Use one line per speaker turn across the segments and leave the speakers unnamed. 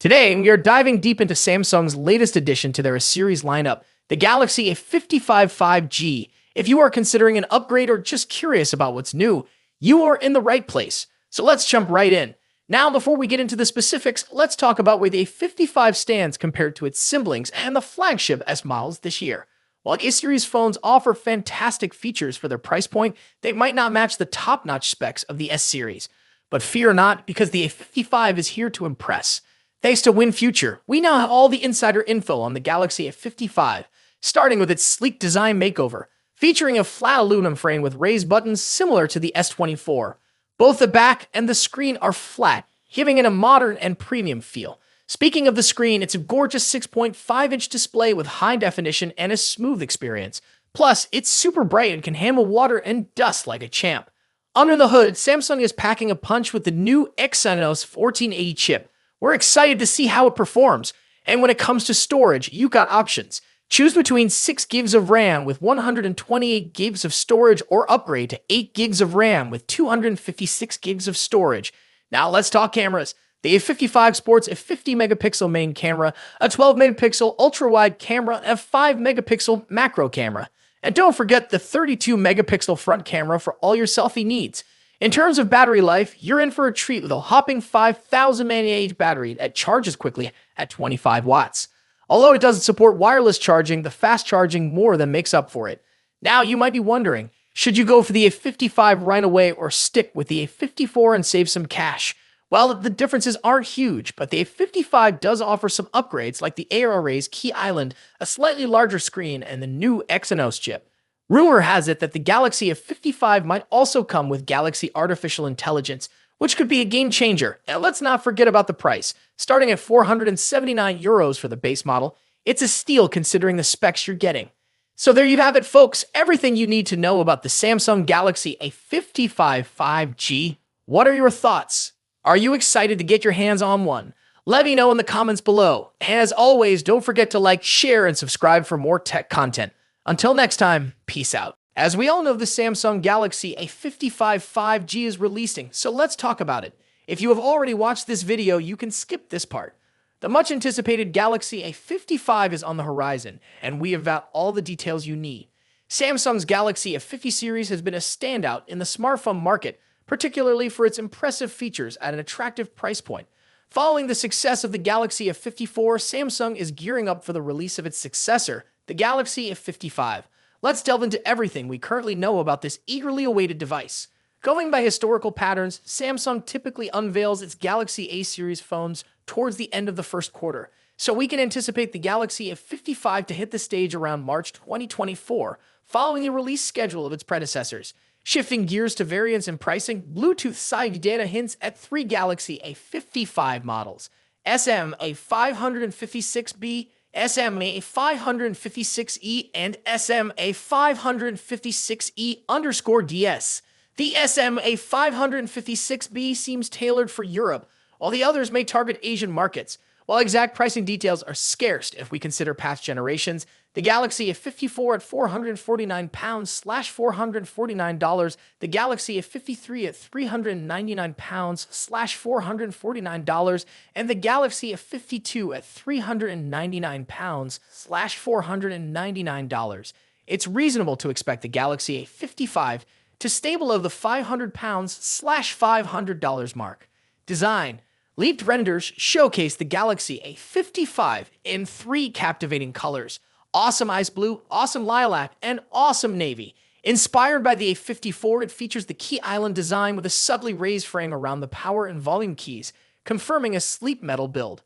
Today, we are diving deep into Samsung's latest addition to their series lineup, the Galaxy A55 5G. If you are considering an upgrade or just curious about what's new, you are in the right place. So let's jump right in. Now, before we get into the specifics, let's talk about where the A55 stands compared to its siblings and the flagship S models this year. While A-series phones offer fantastic features for their price point, they might not match the top-notch specs of the S-series. But fear not, because the A55 is here to impress. Thanks to WinFuture, we now have all the insider info on the Galaxy A55, starting with its sleek design makeover, featuring a flat aluminum frame with raised buttons similar to the S24. Both the back and the screen are flat, giving it a modern and premium feel. Speaking of the screen, it's a gorgeous 6.5-inch display with high definition and a smooth experience. Plus, it's super bright and can handle water and dust like a champ. Under the hood, Samsung is packing a punch with the new Exynos 1480 chip. We're excited to see how it performs. And when it comes to storage, you got options. Choose between 6 gigs of RAM with 128 gigs of storage or upgrade to 8 gigs of RAM with 256 gigs of storage. Now let's talk cameras. The A55 sports a 50-megapixel main camera, a 12-megapixel ultra-wide camera, and a 5-megapixel macro camera. And don't forget the 32-megapixel front camera for all your selfie needs. In terms of battery life, you're in for a treat with a hopping 5,000 mAh battery that charges quickly at 25 watts. Although it doesn't support wireless charging, the fast charging more than makes up for it. Now you might be wondering, should you go for the A55 right away or stick with the A54 and save some cash? Well, the differences aren't huge, but the A55 does offer some upgrades like the AR array's Key Island, a slightly larger screen, and the new Exynos chip. Rumor has it that the Galaxy A55 might also come with Galaxy Artificial Intelligence, which could be a game changer. And let's not forget about the price. Starting at €479 for the base model, it's a steal considering the specs you're getting. So there you have it, folks. Everything you need to know about the Samsung Galaxy A55 5G. What are your thoughts? Are you excited to get your hands on one? Let me know in the comments below. As always, don't forget to like, share, and subscribe for more tech content. Until next time, peace out. As we all know, the Samsung Galaxy A55 5G is releasing, so let's talk about it. If you have already watched this video, you can skip this part. The much-anticipated Galaxy A55 is on the horizon, and we have got all the details you need. Samsung's Galaxy A50 series has been a standout in the smartphone market, particularly for its impressive features at an attractive price point. Following the success of the Galaxy A54, Samsung is gearing up for the release of its successor, the Galaxy A55. Let's delve into everything we currently know about this eagerly awaited device. Going by historical patterns, Samsung typically unveils its Galaxy A series phones towards the end of the first quarter, so we can anticipate the Galaxy A55 to hit the stage around March 2024, following the release schedule of its predecessors. Shifting gears to variants and pricing, Bluetooth side data hints at 3 Galaxy A55 models: SMA556B, SMA556E, and SMA556E_DS. The SMA556B seems tailored for Europe, while the others may target Asian markets. While exact pricing details are scarce if we consider past generations, the Galaxy A54 at £449/$449, the Galaxy A53 at £399/$449, and the Galaxy A52 at £399/$499. It's reasonable to expect the Galaxy A55 to stay below the £500/$500 mark. Design. Leaked renders showcase the Galaxy A55 in 3 captivating colors: awesome ice blue, awesome lilac, and awesome navy. Inspired by the A54, it features the Key Island design with a subtly raised frame around the power and volume keys, confirming a sleek metal build.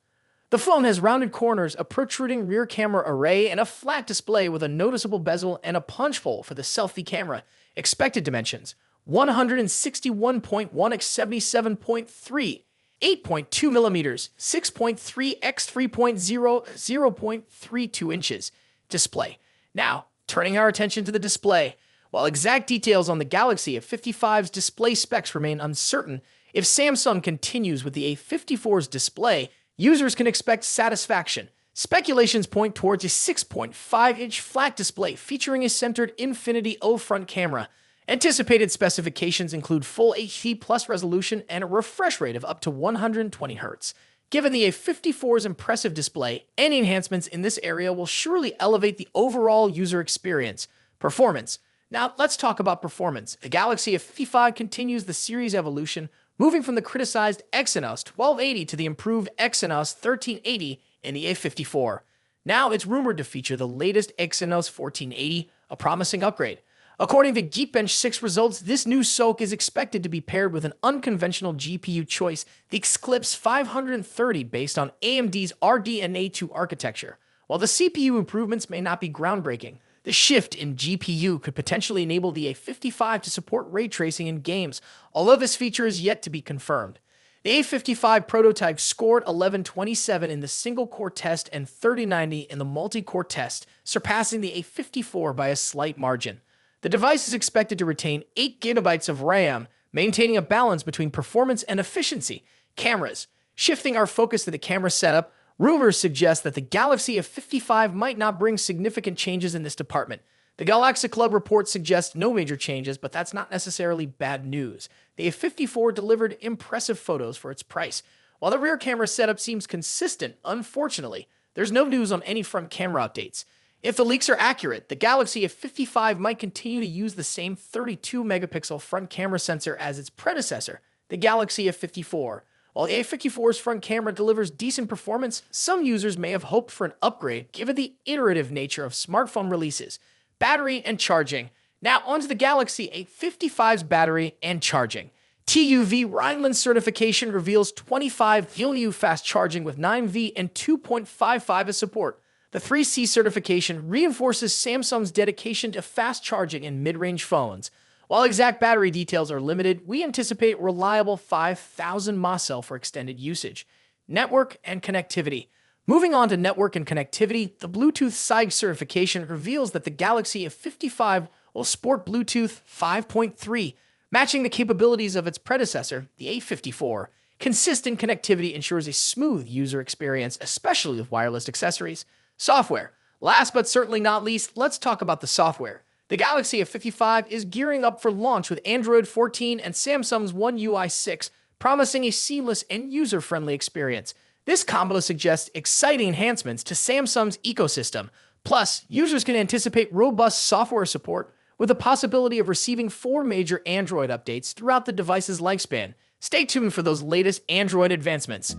The phone has rounded corners, a protruding rear camera array, and a flat display with a noticeable bezel and a punch hole for the selfie camera. Expected dimensions: 161.1 x 77.3, 8.2 millimeters, 6.3 x 3.0, 0.32 inches. Display. Now, turning our attention to the display. While exact details on the Galaxy A55's display specs remain uncertain, if Samsung continues with the A54's display, users can expect satisfaction. Speculations point towards a 6.5-inch flat display featuring a centered Infinity O front camera. Anticipated specifications include full HD+ resolution and a refresh rate of up to 120 Hz. Given the A54's impressive display, any enhancements in this area will surely elevate the overall user experience. Performance. Now, let's talk about performance. The Galaxy A55 continues the series evolution, moving from the criticized Exynos 1280 to the improved Exynos 1380 in the A54. Now, it's rumored to feature the latest Exynos 1480, a promising upgrade. According to Geekbench 6 results, this new SoC is expected to be paired with an unconventional GPU choice, the Eclipse 530 based on AMD's RDNA2 architecture. While the CPU improvements may not be groundbreaking, the shift in GPU could potentially enable the A55 to support ray tracing in games, although this feature is yet to be confirmed. The A55 prototype scored 1127 in the single-core test and 3090 in the multi-core test, surpassing the A54 by a slight margin. The device is expected to retain 8 GB of RAM, maintaining a balance between performance and efficiency. Cameras. Shifting our focus to the camera setup, rumors suggest that the Galaxy A55 might not bring significant changes in this department. The Galaxy Club report suggests no major changes, but that's not necessarily bad news. The A54 delivered impressive photos for its price. While the rear camera setup seems consistent, unfortunately, there's no news on any front camera updates. If the leaks are accurate, the Galaxy A55 might continue to use the same 32-megapixel front camera sensor as its predecessor, the Galaxy A54. While the A54's front camera delivers decent performance, some users may have hoped for an upgrade given the iterative nature of smartphone releases. Battery and charging. Now onto the Galaxy A55's battery and charging. TÜV Rheinland certification reveals 25 VLU fast charging with 9V and 2.55 as support. The 3C certification reinforces Samsung's dedication to fast charging in mid-range phones. While exact battery details are limited, we anticipate reliable 5,000 mAh for extended usage. Network and connectivity. Moving on to network and connectivity, the Bluetooth SIG certification reveals that the Galaxy A55 will sport Bluetooth 5.3, matching the capabilities of its predecessor, the A54. Consistent connectivity ensures a smooth user experience, especially with wireless accessories. Software. Last but certainly not least, let's talk about the software. The Galaxy A55 is gearing up for launch with Android 14 and Samsung's One UI 6, promising a seamless and user-friendly experience. This combo suggests exciting enhancements to Samsung's ecosystem. Plus, users can anticipate robust software support with the possibility of receiving 4 major Android updates throughout the device's lifespan. Stay tuned for those latest Android advancements.